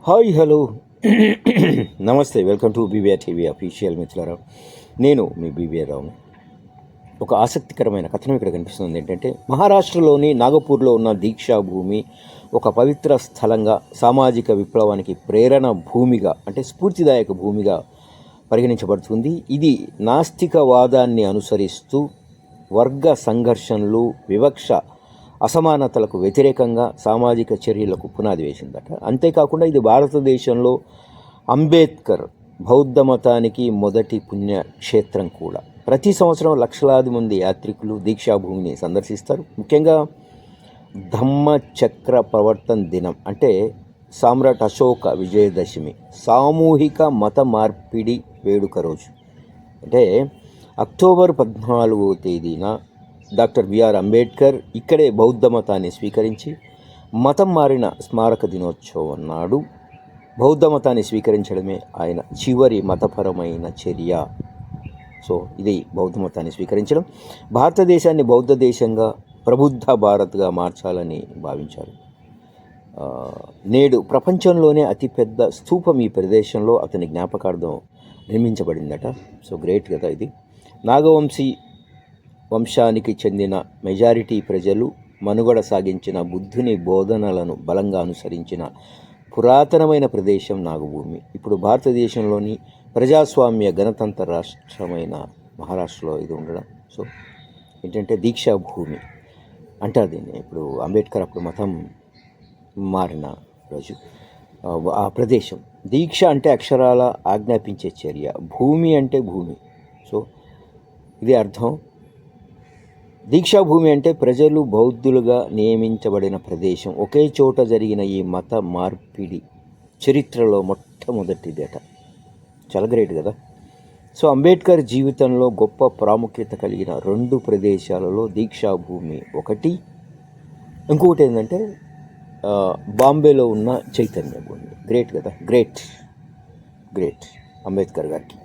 Hi hello నమస్తే, welcome to BBR TV official. మిత్రులారా, నేను మీ బీబీఆర్ రావుని. ఒక ఆసక్తికరమైన కథనం ఇక్కడ కనిపిస్తుంది. ఏంటంటే, మహారాష్ట్రలోని నాగపూర్లో ఉన్న దీక్షా భూమి ఒక పవిత్ర స్థలంగా, సామాజిక విప్లవానికి ప్రేరణ భూమిగా, అంటే స్ఫూర్తిదాయక భూమిగా పరిగణించబడుతుంది. ఇది నాస్తికవాదాన్ని అనుసరిస్తూ వర్గ సంఘర్షణలు, వివక్ష, అసమానతలకు వ్యతిరేకంగా సామాజిక చర్యలకు పునాది వేసిందట. అంతేకాకుండా ఇది భారతదేశంలో అంబేద్కర్ బౌద్ధ మతానికి మొదటి పుణ్యక్షేత్రం కూడా. ప్రతి సంవత్సరం లక్షలాది మంది యాత్రికులు దీక్షాభూమిని సందర్శిస్తారు. ముఖ్యంగా ధమ్మచక్ర ప్రవర్తన్ దినం, అంటే సామ్రాట్ అశోక విజయదశమి, సామూహిక మత మార్పిడి వేడుక రోజు. అంటే అక్టోబర్ 14వ తేదీన డాక్టర్ బిఆర్ అంబేద్కర్ ఇక్కడే బౌద్ధ మతాన్ని స్వీకరించి మతం మారిన స్మారక దినోత్సవం నాడు బౌద్ధ మతాన్ని స్వీకరించడమే ఆయన చివరి మతపరమైన చర్య. సో ఇది బౌద్ధ మతాన్ని స్వీకరించడం. భారతదేశాన్ని బౌద్ధ దేశంగా, ప్రబుద్ధ భారత్గా మార్చాలని భావించారు. నేడు ప్రపంచంలోనే అతిపెద్ద స్తూపం ఈ ప్రదేశంలో అతని జ్ఞాపకార్థం నిర్మించబడిందట. సో గ్రేట్ కదా ఇది. నాగవంశీ వంశానికి చెందిన మెజారిటీ ప్రజలు మనుగడ సాగించిన బుద్ధుని బోధనలను బలంగా అనుసరించిన పురాతనమైన ప్రదేశం నాగభూమి. ఇప్పుడు భారతదేశంలోని ప్రజాస్వామ్య గణతంత్ర రాష్ట్రమైన మహారాష్ట్రలో ఇది ఉండడం. సో ఏంటంటే దీక్షా భూమి అంటారు దీన్ని. ఇప్పుడు అంబేద్కర్ అప్పుడు మతం మారిన రోజు ఆ ప్రదేశం. దీక్ష అంటే అక్షరాల ఆజ్ఞాపించే చర్య, భూమి అంటే భూమి. సో ఇది అర్థం. దీక్షాభూమి అంటే ప్రజలు బౌద్ధులుగా నియమించబడిన ప్రదేశం. ఒకే చోట జరిగిన ఈ మత మార్పిడి చరిత్రలో మొట్టమొదటిదేట. చాలా గ్రేట్ కదా. సో అంబేద్కర్ జీవితంలో గొప్ప ప్రాముఖ్యత కలిగిన 2 ప్రదేశాలలో దీక్షాభూమి ఒకటి. ఇంకొకటి ఏంటంటే బాంబేలో ఉన్న చైతన్య భూమి. గ్రేట్ కదా, గ్రేట్ అంబేద్కర్ గారికి.